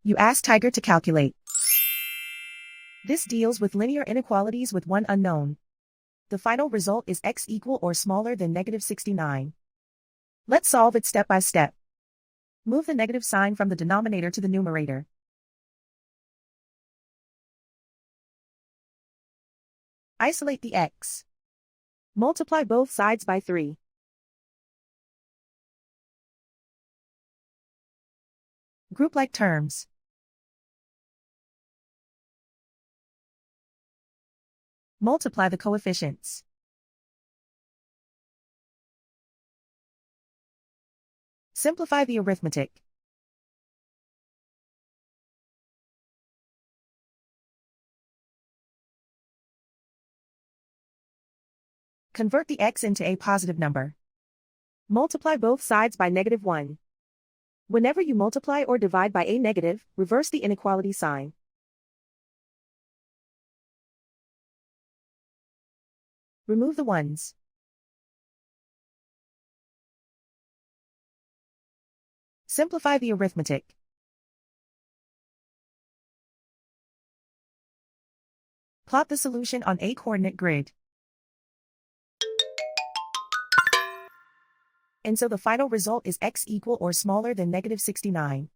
You ask Tiger to calculate. This deals with linear inequalities with one unknown. The final result is x equal or smaller than -69. Let's solve it step by step. Move the negative sign from the denominator to the numerator. Isolate the x. Multiply both sides by 3. Group like terms. Multiply the coefficients. Simplify the arithmetic. Convert the x into a positive number. Multiply both sides by -1. Whenever you multiply or divide by a negative, reverse the inequality sign. Remove the ones. Simplify the arithmetic. Plot the solution on a coordinate grid. And so the final result is x equal or smaller than -69.